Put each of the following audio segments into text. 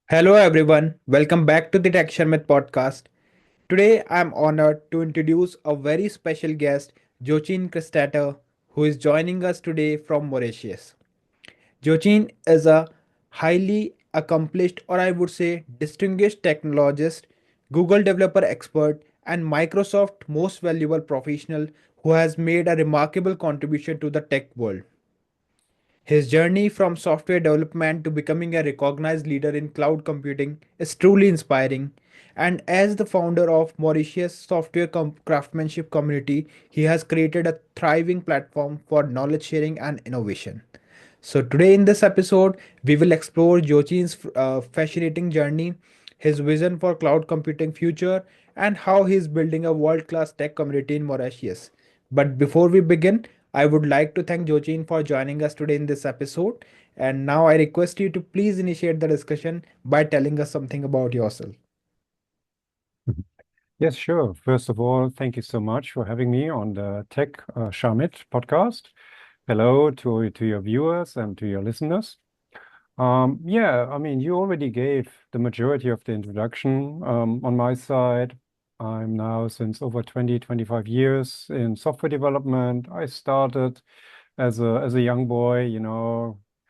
Hello everyone, welcome back to the Tech Sharmit podcast. Today I'm honored to introduce a very special guest, Jochen Kirstätter, who is joining us today from Mauritius. Jochen is a highly accomplished, or I would say distinguished technologist, Google developer expert, and Microsoft most valuable professional who has made a remarkable contribution to the tech world. His journey from software development to becoming a recognized leader in cloud computing is truly inspiring. And as the founder of Mauritius Software Craftsmanship Community, he has created a thriving platform for knowledge sharing and innovation. So, today in this episode, we will explore Jochin's fascinating journey, his vision for cloud computing future, and how he is building a world-class tech community in Mauritius. But before we begin, I would like to thank Jochin for joining us today in this episode. And now I request you to please initiate the discussion by telling us something about yourself. Mhm. Yes, sure. First of all, thank you so much for having me on the Tech Sharmit podcast. Hello to your viewers and to your listeners. Yeah, I mean, you already gave the majority of the introduction. On my side, I'm now since over 25 years in software development. I started as a young boy,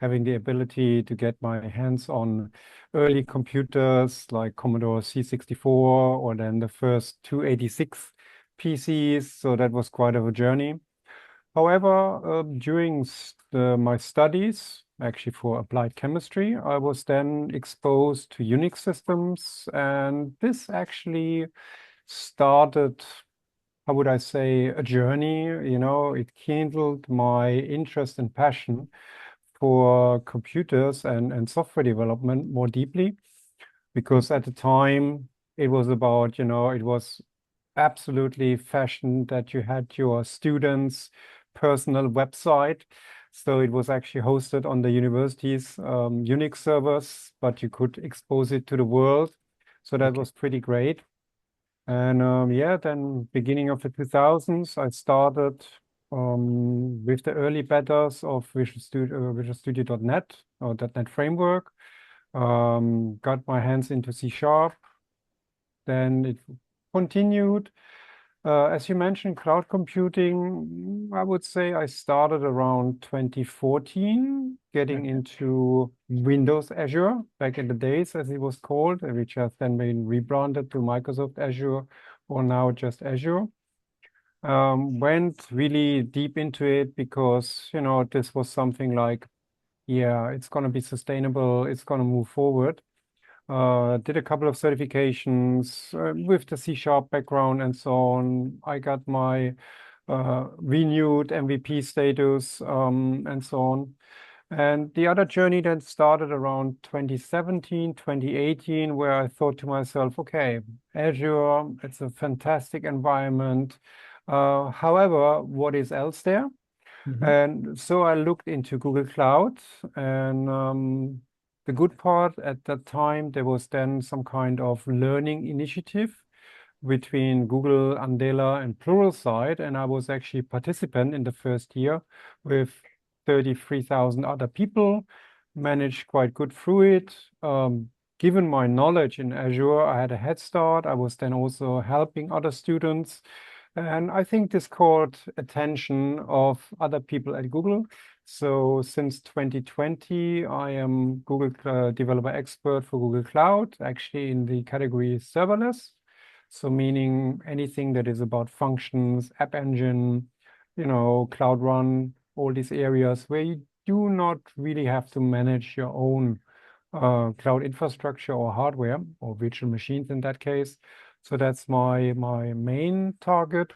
having the ability to get my hands on early computers like Commodore C64 or then the first 286 PCs. So that was quite of a journey. However, during my studies, actually for applied chemistry, I was then exposed to Unix systems, and this actually started, how would I say, a journey. It kindled my interest and passion for computers and software development more deeply, because at the time it was about, it was absolutely fashioned that you had your students' personal website. So it was actually hosted on the university's Unix servers, but you could expose it to the world. So that Okay. was pretty great. And yeah, then beginning of the 2000s, I started with the early betas of Visual Studio.NET or .NET Framework. Got my hands into C Sharp. Then it continued. As you mentioned, cloud computing, I would say I started around 2014, getting Okay. into Windows Azure back in the days, as it was called, which has then been rebranded to Microsoft Azure or now just Azure. Went really deep into it because, this was something like, yeah, it's going to be sustainable, it's going to move forward. Did a couple of certifications with the C Sharp background and so on. I got my renewed MVP status and so on. And the other journey then started around 2017, 2018, where I thought to myself, okay, Azure, it's a fantastic environment. However, what is else there? Mhm. And so I looked into Google Cloud, and the good part at that time, there was then some kind of learning initiative between Google, Andela, and Pluralsight, and I was actually a participant in the first year with 33,000 other people, managed quite good through it. Given my knowledge in Azure, I had a head start. I was then also helping other students. And I think this caught attention of other people at Google. So since 2020, I am Google developer expert for Google Cloud, actually in the category serverless. So meaning anything that is about functions, App Engine, Cloud Run, all these areas where you do not really have to manage your own cloud infrastructure or hardware or virtual machines in that case. So that's my main target.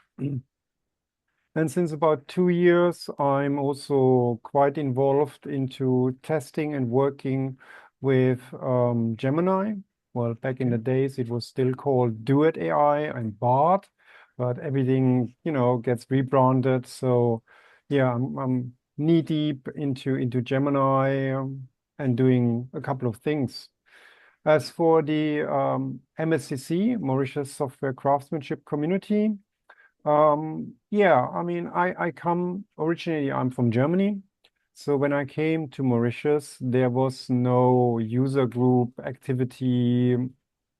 And since about 2 years, I'm also quite involved into testing and working with Gemini. Well, back in Okay. the days, it was still called Duet AI and Bard, but everything, gets rebranded. So yeah, I'm knee deep into Gemini and doing a couple of things. As for the MSCC, Mauritius Software Craftsmanship Community, yeah, I mean, I come originally, I'm from Germany. So when I came to Mauritius, there was no user group activity,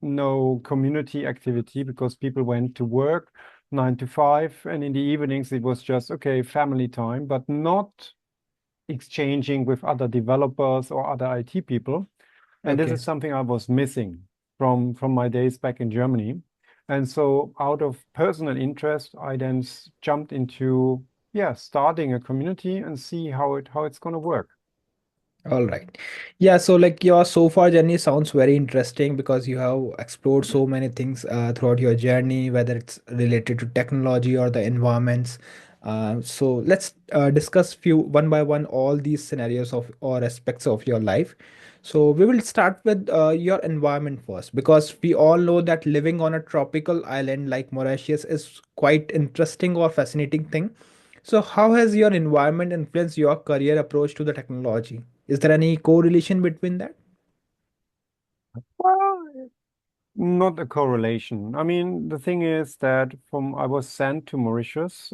no community activity because people went to work 9 to 5, and in the evenings it was just okay, family time, but not exchanging with other developers or other IT people. And this Okay. is something I was missing from my days back in Germany. And so out of personal interest, I then jumped into, yeah, starting a community and see how it's going to work. All right. Yeah, so like your so far journey sounds very interesting because you have explored so many things throughout your journey, whether it's related to technology or the environments. So let's discuss few one by one all these scenarios of or aspects of your life. So we will start with your environment first because we all know that living on a tropical island like Mauritius is quite interesting or fascinating thing. So how has your environment influenced your career approach to the technology? Is there any correlation between that? Well, not a correlation. I mean, the thing is that from I was sent to Mauritius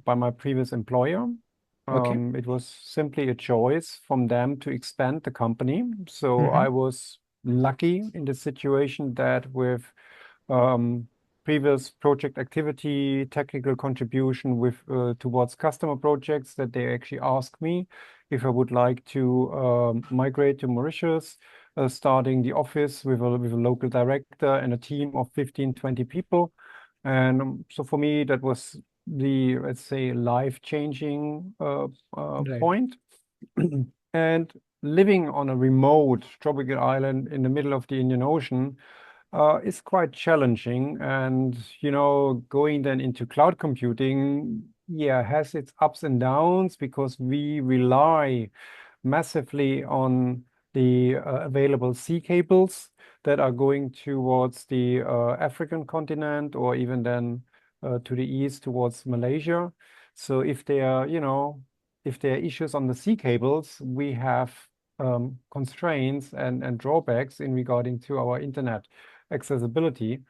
by my previous employer. Okay. It was simply a choice from them to expand the company. So Mm-hmm. I was lucky in the situation that with um, previous project activity, technical contribution with towards customer projects, that they actually asked me if I would like to migrate to Mauritius, starting the office with a local director and a team of 15, 20 people. And so for me, that was the, let's say, life-changing Right. point. And living on a remote tropical island in the middle of the Indian Ocean is quite challenging. And, going then into cloud computing, yeah, has its ups and downs because we rely massively on the available sea cables that are going towards the African continent or even then to the east towards Malaysia. So if there are issues on the sea cables, we have constraints and drawbacks in regarding to our internet accessibility.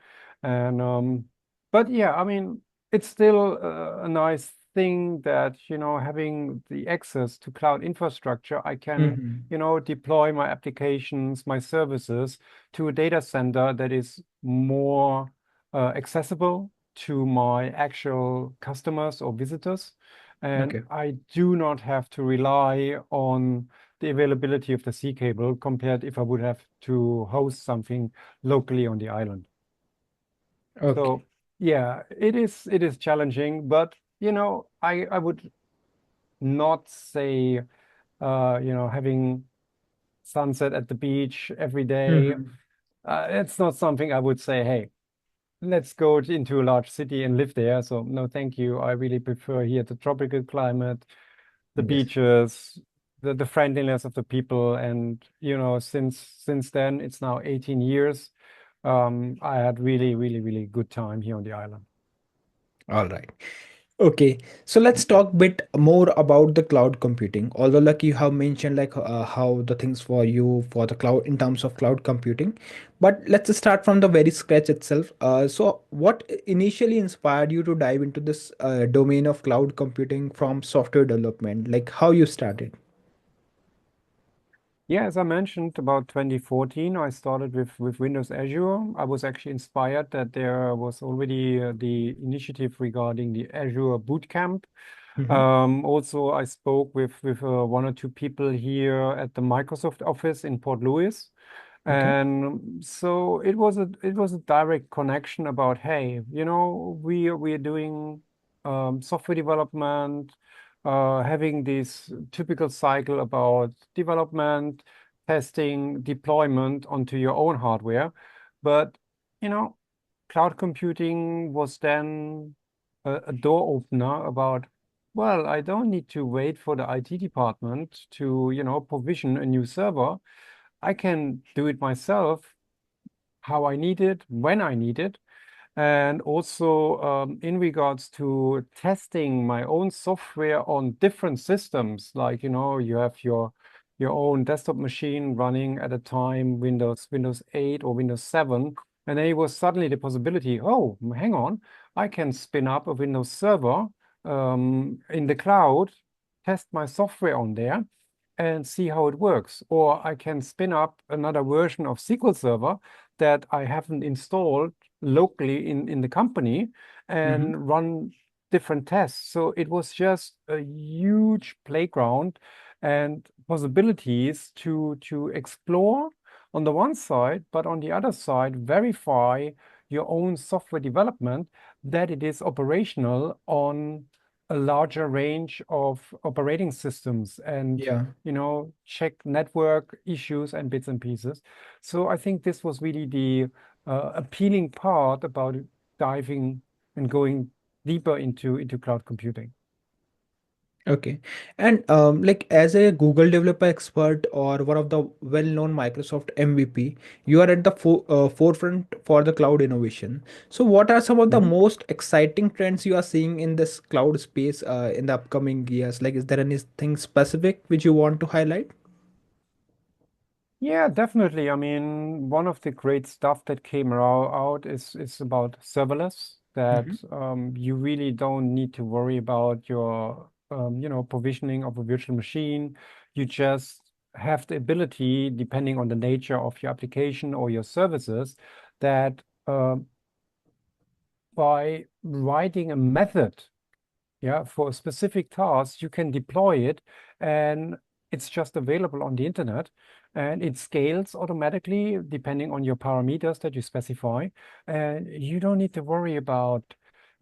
And but yeah, I mean, it's still a nice thing that, having the access to cloud infrastructure, I can, Mm-hmm. deploy my applications, my services to a data center that is more accessible to my actual customers or visitors. And Okay. I do not have to rely on the availability of the sea cable compared if I would have to host something locally on the island. Okay. So yeah, it is challenging, but I would not say having sunset at the beach every day. Mm-hmm. It's not something I would say, hey, let's go into a large city and live there. So no, thank you. I really prefer here the tropical climate, the Yes. beaches, the friendliness of the people. And since then, it's now 18 years. I had really, really, really good time here on the island. All right. Okay, so let's talk a bit more about the cloud computing. Although, like you have mentioned, like how the things for you for the cloud in terms of cloud computing, but let's just start from the very scratch itself. So, what initially inspired you to dive into this domain of cloud computing from software development? Like how you started? Yeah, as I mentioned, about 2014, I started with Windows Azure. I was actually inspired that there was already the initiative regarding the Azure Bootcamp. Mm-hmm. Also, I spoke with one or two people here at the Microsoft office in Port Louis. Okay. And so it was a direct connection about, hey, we are doing software development, having this typical cycle about development, testing, deployment onto your own hardware. But, you know, cloud computing was then a door opener about, well, I don't need to wait for the IT department to, provision a new server. I can do it myself, how I need it, when I need it. And also in regards to testing my own software on different systems, like, you have your own desktop machine running at a time, Windows 8 or Windows 7. And then it was suddenly the possibility, oh, hang on, I can spin up a Windows server in the cloud, test my software on there. and see how it works. Or I can spin up another version of SQL Server that I haven't installed locally in the company Mm-hmm. and run different tests. So it was just a huge playground and possibilities to explore on the one side, but on the other side, verify your own software development that it is operational on a larger range of operating systems and Yeah. check network issues and bits and pieces. So I think this was really the appealing part about diving and going deeper into cloud computing. Okay. And like as a Google developer expert or one of the well-known Microsoft MVP, you are at the forefront for the cloud innovation. So what are some of the Mhm. most exciting trends you are seeing in this cloud space in the upcoming years? Like, is there anything specific which you want to highlight? Yeah, definitely. I mean, one of the great stuff that came out is about serverless, Hmm. that you really don't need to worry about your provisioning of a virtual machine. You just have the ability, depending on the nature of your application or your services, that by writing a method, yeah, for a specific task, you can deploy it and it's just available on the internet and it scales automatically depending on your parameters that you specify. And you don't need to worry about,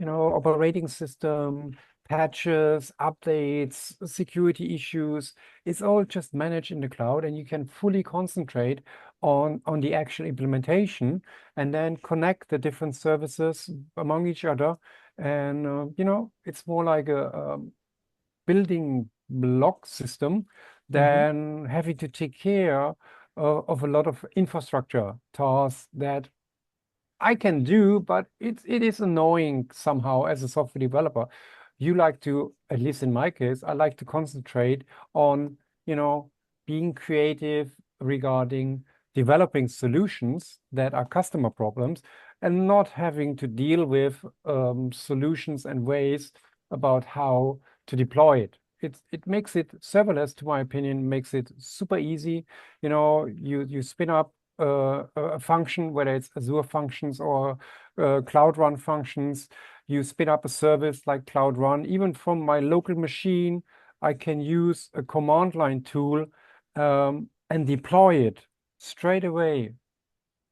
operating system, patches, updates, security issues. It's all just managed in the cloud and you can fully concentrate on the actual implementation and then connect the different services among each other. And it's more like a building block system Hmm. than having to take care of a lot of infrastructure tasks that I can do, but it is annoying somehow as a software developer. You like to, at least in my case, I like to concentrate on, you know, being creative regarding developing solutions that are customer problems and not having to deal with solutions and ways about how to deploy it. It makes it serverless, to my opinion, makes it super easy. You spin up a function, whether it's Azure functions or Cloud Run functions. You spin up a service like Cloud Run. Even from my local machine, I can use a command line tool and deploy it straight away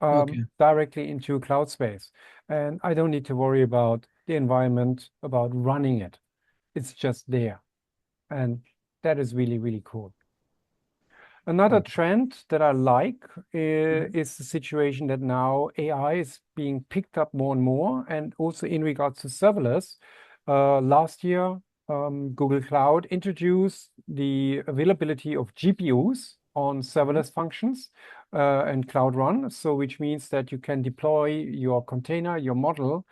Okay. directly into a cloud space. And I don't need to worry about the environment, about running it. It's just there. And that is really, really cool. Another Okay. trend that I like Mhm. is the situation that now AI is being picked up more and more, and also in regards to serverless. Last year, Google Cloud introduced the availability of GPUs on Mhm. serverless functions and Cloud Run. So, which means that you can deploy your container, your model,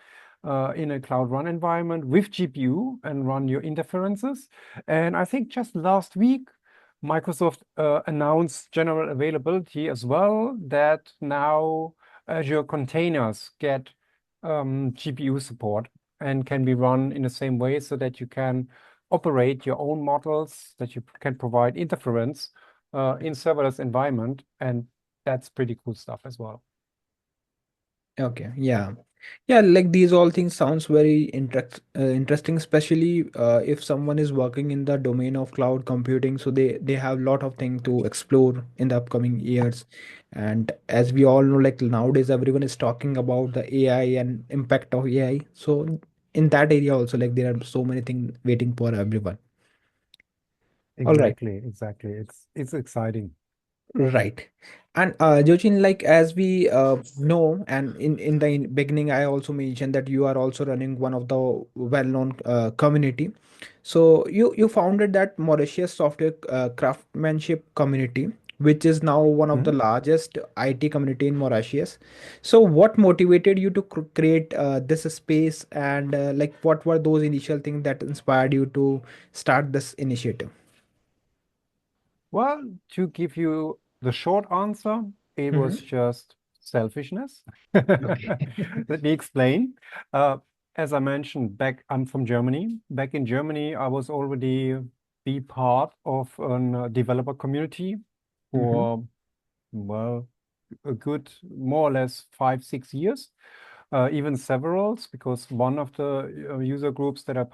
in a Cloud Run environment with GPU and run your inferences. And I think just last week, Microsoft announced general availability as well, that now Azure containers get GPU support and can be run in the same way so that you can operate your own models, that you can provide inference in serverless environment. And that's pretty cool stuff as well. Okay, yeah. Yeah, like these all things sounds very interesting, especially if someone is working in the domain of cloud computing, so they have a lot of things to explore in the upcoming years. And as we all know, like nowadays everyone is talking about the AI and impact of AI. So in that area also, like there are so many things waiting for everyone. All right. Exactly, exactly. It's exciting. Right. And Jochin, like as we know, and in the beginning, I also mentioned that you are also running one of the well-known community. So you founded that Mauritius software craftsmanship community, which is now one of the Mhm. largest IT community in Mauritius. So what motivated you to create this space, and like what were those initial things that inspired you to start this initiative? Well, to give you the short answer, it was Mm-hmm. just selfishness. Okay. Let me explain. As I mentioned, I'm from Germany. Back in Germany, I was already be part of a developer community Mm-hmm. for, well, a good more or less 5, 6 years, even severals, because one of the user groups that I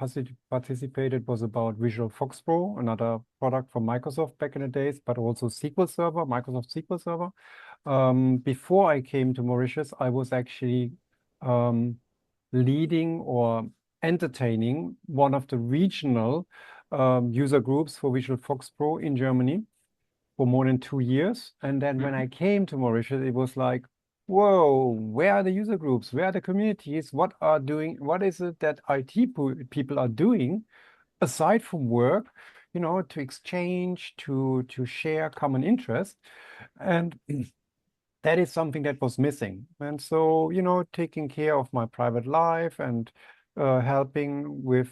participated was about Visual Fox Pro, another product from Microsoft back in the days, but also SQL Server, Microsoft SQL Server. Before I came to Mauritius, I was actually um, leading or entertaining one of the regional user groups for Visual Fox Pro in Germany for more than 2 years. And then when I came to Mauritius, it was like, whoa, where are the user groups? Where are the communities? What is it that IT people are doing aside from work, to exchange, to share common interest? And that is something that was missing. And so, taking care of my private life and helping with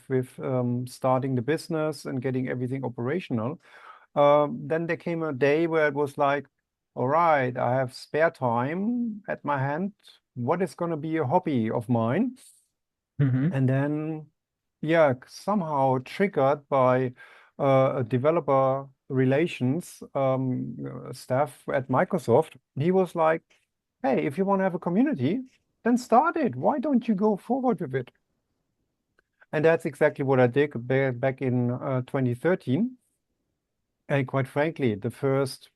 starting the business and getting everything operational. Then there came a day where it was like, all right, I have spare time at my hand. What is going to be a hobby of mine? Mm-hmm. And then, yeah, somehow triggered by a developer relations staff at Microsoft, he was like, hey, if you want to have a community, then start it. Why don't you go forward with it? And that's exactly what I did back in 2013. And quite frankly, the first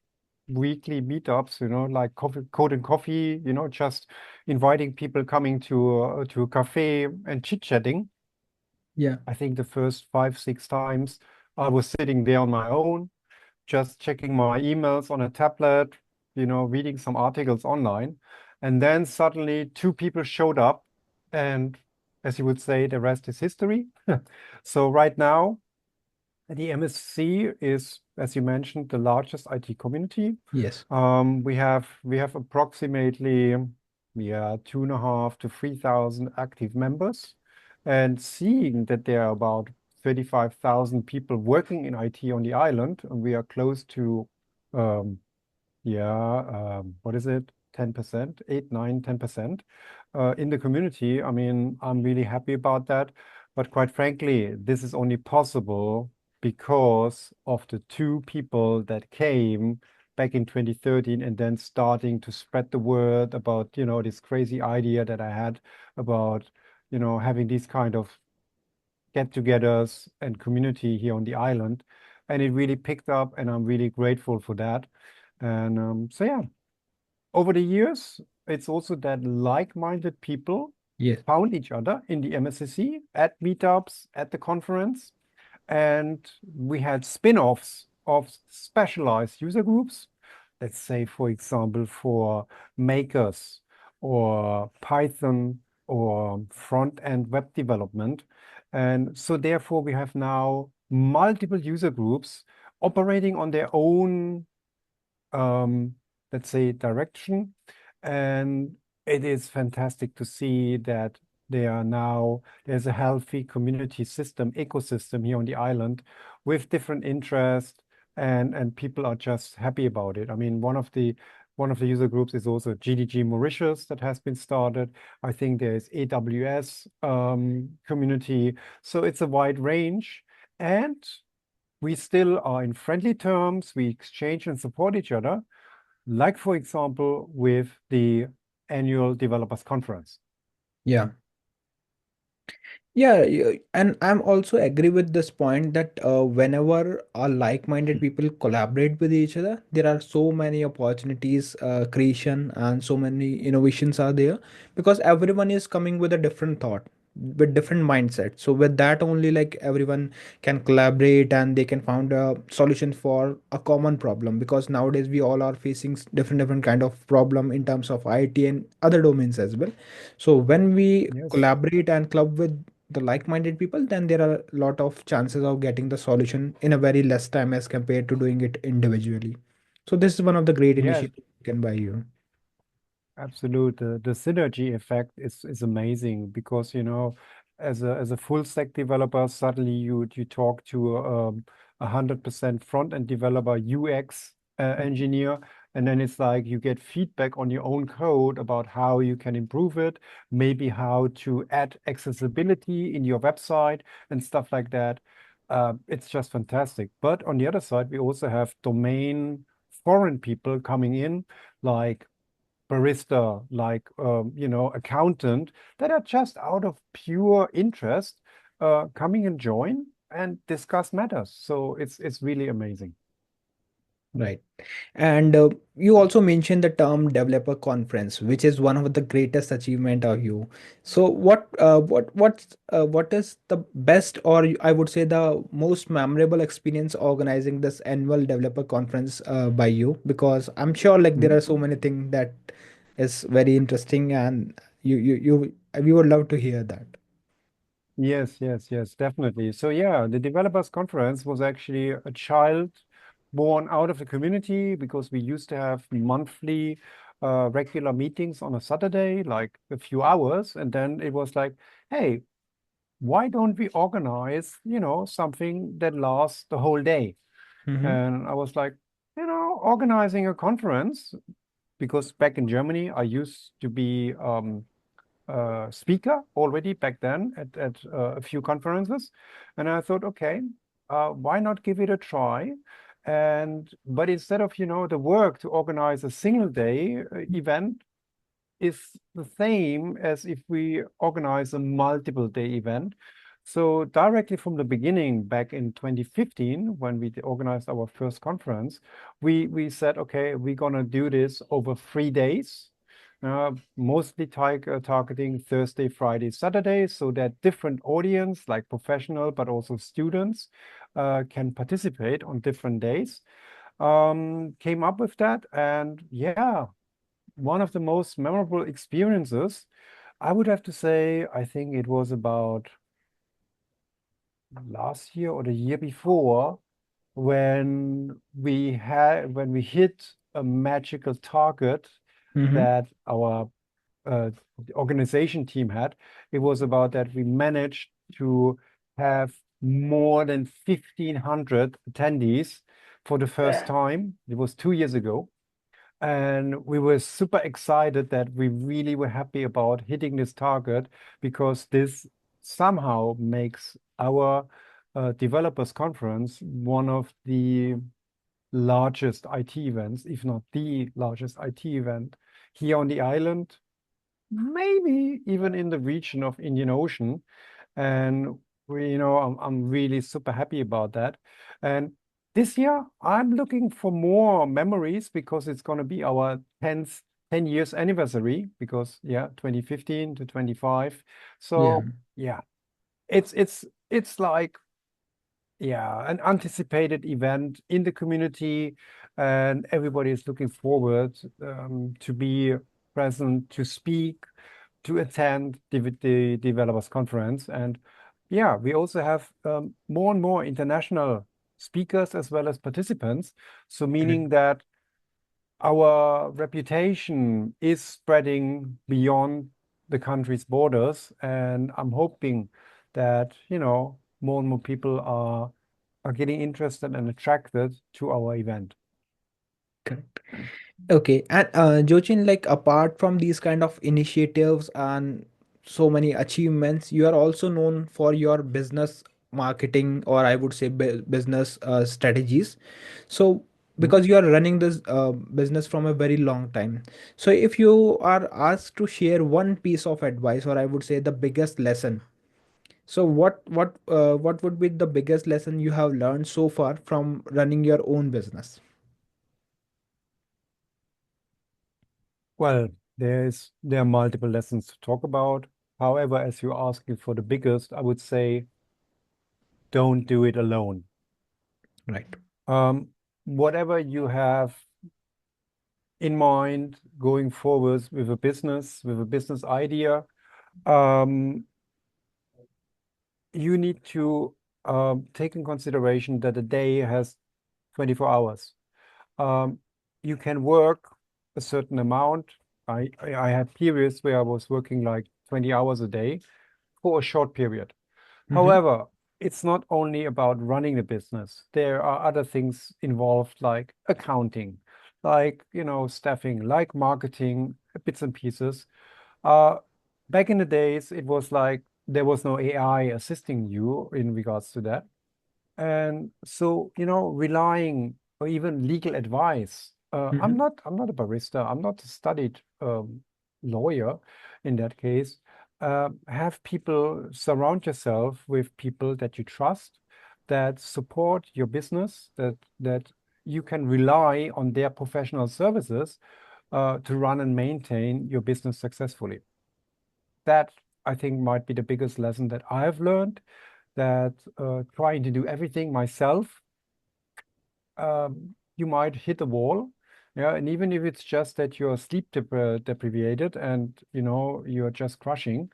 weekly meetups, like coffee, code and coffee, just inviting people coming to a cafe and chit-chatting. Yeah. I think the first 5, 6 times I was sitting there on my own, just checking my emails on a tablet, reading some articles online. And then suddenly two people showed up, and as you would say, the rest is history. So right now, the MSC is, as you mentioned, the largest IT community. Yes. We have approximately, yeah, 2,500 to 3,000 active members, and seeing that there are about 35,000 people working in IT on the island, and we are close to um, yeah, what is it? 10%, 8, 9, 10% in the community. I mean, I'm really happy about that. But quite frankly, this is only possible because of the two people that came back in 2013 and then starting to spread the word about, this crazy idea that I had about, having these kind of get-togethers and community here on the island. And it really picked up, and I'm really grateful for that. And so, yeah, over the years, it's also that like-minded people Yes. found each other in the MSCC at meetups, at the conference, and we had spin-offs of specialized user groups. Let's say, for example, for makers or Python or front-end web development. And so therefore, we have now multiple user groups operating on their own um, let's say, direction. And it is fantastic to see that there's a healthy community system, ecosystem here on the island with different interests, and people are just happy about it. I mean, one of the user groups is also GDG Mauritius that has been started. I think there's AWS community. So it's a wide range. And we still are in friendly terms. We exchange and support each other, like, for example, with the annual developers conference. Yeah. Yeah, and I'm also agree with this point that whenever like-minded people collaborate with each other, there are so many opportunities, creation, and so many innovations are there because everyone is coming with a different thought, with different mindset. So with that only, like everyone can collaborate and they can find a solution for a common problem because nowadays we all are facing different kind of problem in terms of IT and other domains as well. So when we Yes. collaborate and club with the like-minded people, then there are a lot of chances of getting the solution in a very less time as compared to doing it individually. So this is one of the great Yes, initiatives taken by you. absolute. The synergy effect is amazing because, as a full stack developer, suddenly you talk to 100% front end developer, UX engineer, and then it's like you get feedback on your own code about how you can improve it, maybe how to add accessibility in your website and stuff like that. It's just fantastic. But on the other side, we also have domain foreign people coming in, like barista, like accountant, that are just out of pure interest, coming and join and discuss matters. So it's really amazing. Right. And you also mentioned the term developer conference, which is one of the greatest achievement of you. So what is the best, or I would say the most memorable experience organizing this annual developer conference by you? Because I'm sure like there Mhm. are so many things that is very interesting, and you we would love to hear that. Yes, yes, yes, definitely. So yeah, the developers conference was actually a child born out of the community because we used to have monthly regular meetings on a Saturday, like a few hours, and then it was like, hey, why don't we organize, something that lasts the whole day? Mm-hmm. And I was like, organizing a conference, because back in Germany, I used to be speaker already back then at a few conferences. And I thought, okay, why not give it a try? And but instead of, the work to organize a single day event, is the same as if we organize a multiple day event. So directly from the beginning, back in 2015, when we organized our first conference, we said, okay, we're gonna do this over 3 days, mostly targeting Thursday, Friday, Saturday, so that different audience, like professional, but also students, can participate on different days. Came up with that, and yeah, one of the most memorable experiences, I would have to say, I think it was about last year or the year before, when we hit a magical target Mm-hmm. that our uh, organization team had. It was about that we managed to have more than 1,500 attendees for the first time. It was 2 years ago. And we were super excited that we really were happy about hitting this target, because this somehow makes our developers conference one of the largest IT events, if not the largest IT event here on the island, maybe even in the region of Indian Ocean. And I'm really super happy about that. And this year, I'm looking for more memories, because it's going to be our 10 years anniversary, because yeah, 2015 to 25. Yeah. So yeah, it's like, yeah, an anticipated event in the community, and everybody is looking forward to be present, to speak, to attend the developers conference. And yeah, we also have more and more international speakers as well as participants. So meaning that our reputation is spreading beyond the country's borders, and I'm hoping that, more and more people are getting interested and attracted to our event. Correct. Okay, and Jochin, like apart from these kind of initiatives and so many achievements, you are also known for your business marketing, or I would say business strategies. So, Mhm. because you are running this business from a very long time, so if you are asked to share one piece of advice, or I would say the biggest lesson, so what would be the biggest lesson you have learned so far from running your own business? Well, there are multiple lessons to talk about. However, as you're asking for the biggest, I would say don't do it alone. Right. Um, Whatever you have in mind going forward with a business idea, um, you need to take in consideration that a day has 24 hours. Um, you can work a certain amount. I had periods where I was working like 20 hours a day for a short period. Mm-hmm. However, it's not only about running the business. There are other things involved, like accounting, like, staffing, like marketing, bits and pieces. Uh, Back in the days, it was like there was no AI assisting you in regards to that. And so, relying or even legal advice. Mm-hmm. I'm not a barista. I'm not a studied lawyer in that case. Have people surround yourself with people that you trust, that support your business, that you can rely on their professional services to run and maintain your business successfully. That I think might be the biggest lesson that I've learned, that trying to do everything myself, you might hit a wall. Yeah, and even if it's just that you're sleep deprivated and you're just crushing,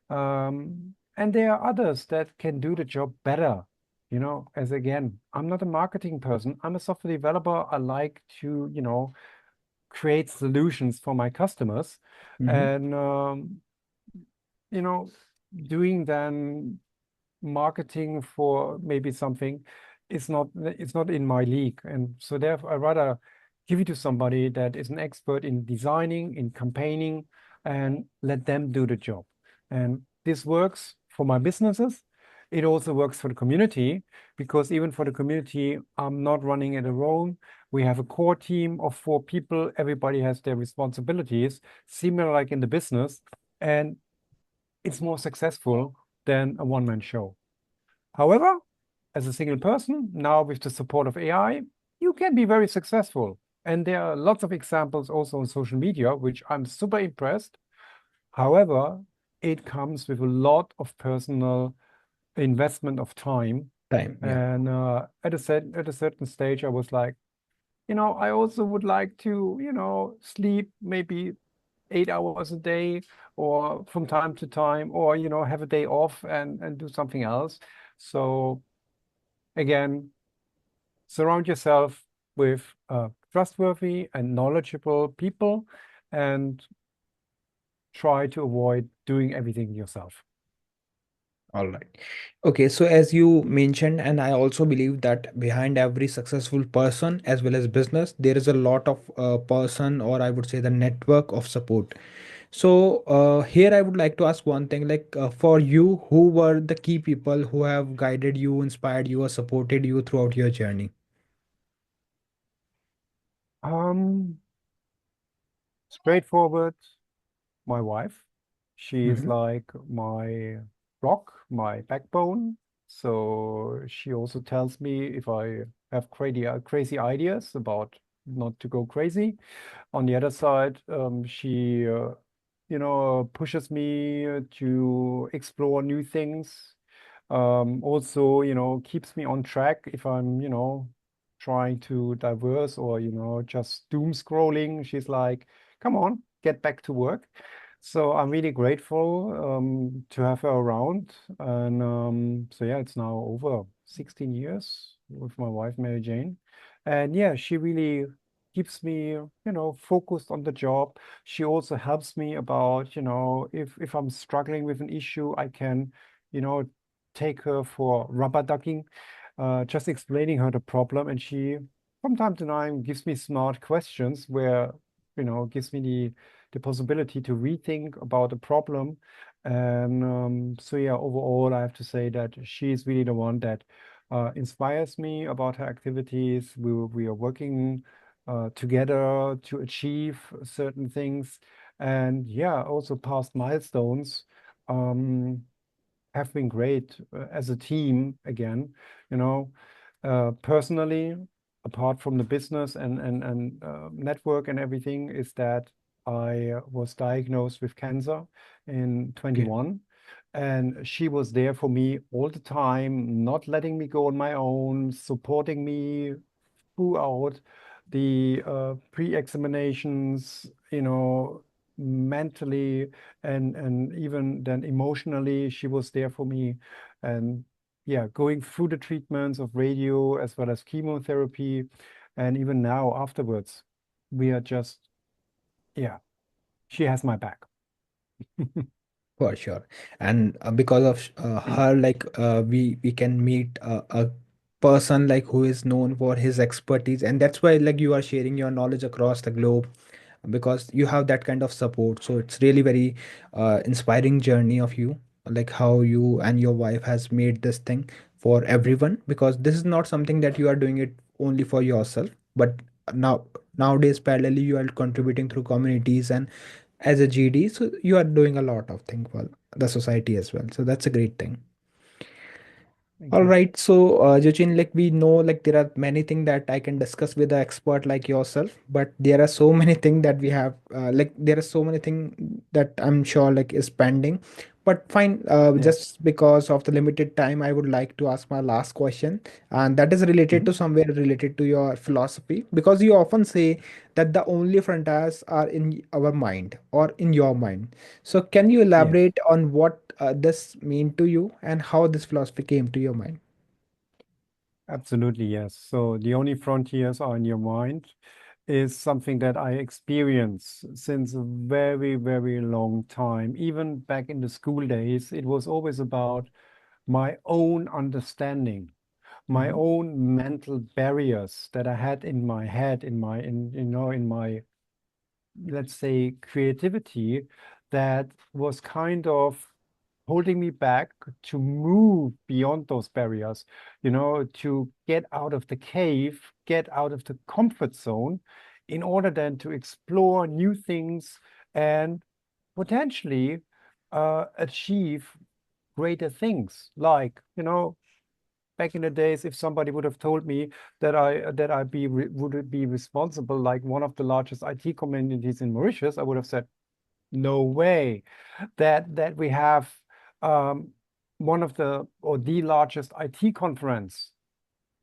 and there are others that can do the job better. As again, I'm not a marketing person. I'm a software developer. I like to, create solutions for my customers, Mm-hmm. and you know, doing then marketing for maybe something it's not in my league. And so therefore I rather give it to somebody that is an expert in designing, in campaigning, and let them do the job. And this works for my businesses. It also works for the community, because even for the community, I'm not running it alone. We have a core team of 4 people. Everybody has their responsibilities, similar like in the business, and it's more successful than a one-man show. However, as a single person, now with the support of AI, you can be very successful. And there are lots of examples also on social media, which I'm super impressed. However, it comes with a lot of personal investment of time. Time. Yeah. And at a certain stage, I was like, I also would like to, sleep maybe 8 hours a day, or from time to time, or have a day off and do something else. So again, surround yourself with trustworthy and knowledgeable people, and try to avoid doing everything yourself. All right. Okay, so as you mentioned, and I also believe that behind every successful person as well as business, there is a lot of person, or I would say the network of support. So here I would like to ask one thing, like for you, who were the key people who have guided you, inspired you, or supported you throughout your journey? Um, Straightforward, my wife. She is Mm-hmm. like my rock, my backbone. So she also tells me if I have crazy ideas about not to go crazy. On the other side, she, pushes me to explore new things. Also, keeps me on track if I'm, trying to diverse, or, just doom scrolling. She's like, come on, get back to work. So I'm really grateful to have her around. And so, yeah, it's now over 16 years with my wife, Mary Jane. And yeah, she really keeps me, focused on the job. She also helps me about, if I'm struggling with an issue, I can, you know, take her for rubber ducking, just explaining her the problem. And she, from time to time, gives me smart questions where, gives me the possibility to rethink about the problem. And so, yeah, overall, I have to say that she is really the one that inspires me about her activities. We are working together to achieve certain things. And yeah, also past milestones um, have been great as a team again, you know, personally, apart from the business and network and everything, is that I was diagnosed with cancer in Okay. 21. And she was there for me all the time, not letting me go on my own, supporting me throughout the pre-examinations, mentally and even then emotionally, she was there for me. And yeah, going through the treatments of radio as well as chemotherapy, and even now afterwards, we are just, yeah, she has my back. For sure. And because of her, like we can meet a person like who is known for his expertise, and that's why like you are sharing your knowledge across the globe, because you have that kind of support. So it's really very inspiring journey of you. like how you and your wife has made this thing for everyone, because this is not something that you are doing it only for yourself, but now nowadays parallelly you are contributing through communities and as a GD, so you are doing a lot of things for the society as well, so that's a great thing. Thank All you. right, so Jochin, like we know, like there are many things that I can discuss with an expert like yourself, but there are so many things that we have, like there are so many things that I'm sure like is pending. But fine, Yes. just because of the limited time, I would like to ask my last question, and that is related Mhm. to somewhere related to your philosophy, because you often say that the only frontiers are in our mind or in your mind. So can you Yes. elaborate on what this mean to you and how this philosophy came to your mind? Absolutely, yes. So the only frontiers are in your mind is something that I experience since a very, very long time. Even back in the school days, it was always about my own understanding, my Mhm. own mental barriers that I had in my head, in my, let's say, creativity that was kind of holding me back to move beyond those barriers, to get out of the cave, get out of the comfort zone in order then to explore new things and potentially achieve greater things. Like, back in the days, if somebody would have told me that I would be responsible like one of the largest IT communities in Mauritius, I would have said, no way. That we have um, one of the or the largest IT conference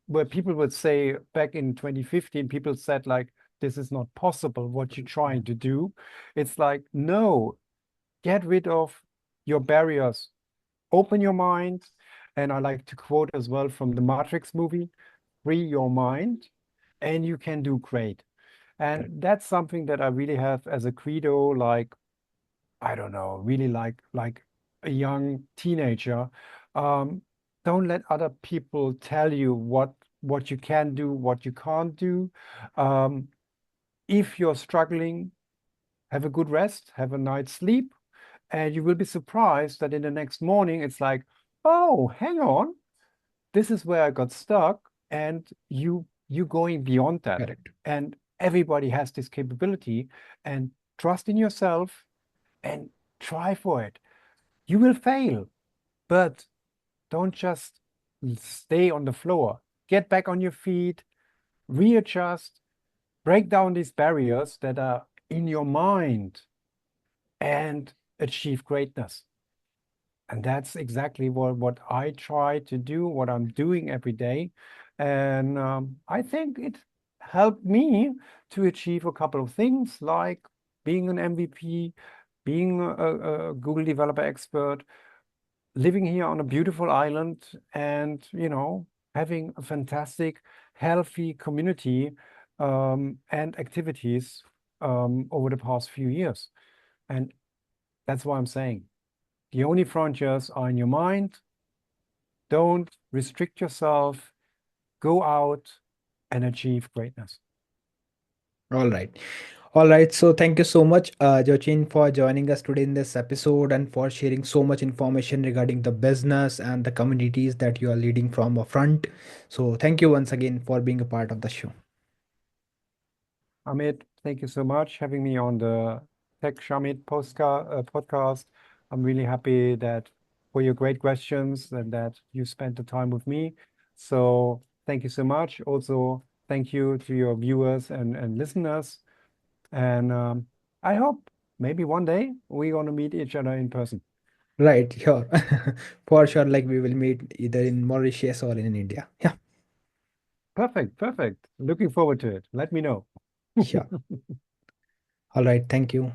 where people would say back in 2015, people said like, this is not possible, what you're trying to do. It's like, no, get rid of your barriers, open your mind. And I like to quote as well from the Matrix movie, free your mind and you can do great. Correct. And that's something that I really have as a credo, like, I don't know, really like a young teenager. Um, don't let other people tell you what you can do, what you can't do. Um, if you're struggling, have a good rest, have a night's sleep, and you will be surprised that in the next morning it's like, oh, hang on, this is where I got stuck, and you going beyond that. Correct. And everybody has this capability, and trust in yourself and try for it. You will fail, but don't just stay on the floor. Get back on your feet, readjust, break down these barriers that are in your mind, and achieve greatness. And that's exactly what I try to do, what I'm doing every day. And I think it helped me to achieve a couple of things like being an MVP, being a Google developer expert, living here on a beautiful island, and having a fantastic healthy community and activities over the past few years. And that's why I'm saying the only frontiers are in your mind. Don't restrict yourself, go out and achieve greatness. All right. All right. So thank you so much, Jochin, for joining us today in this episode and for sharing so much information regarding the business and the communities that you are leading from a front. So thank you once again for being a part of the show. Amit, thank you so much having me on the Tech Sharmit podcast. I'm really happy that for your great questions and that you spent the time with me. So thank you so much. Also, thank you to your viewers and listeners. And I hope maybe one day we're going to meet each other in person. Right. Sure. For sure. Like we will meet either in Mauritius or in India. Yeah. Perfect, perfect. Looking forward to it. Let me know. Sure. All right. Thank you.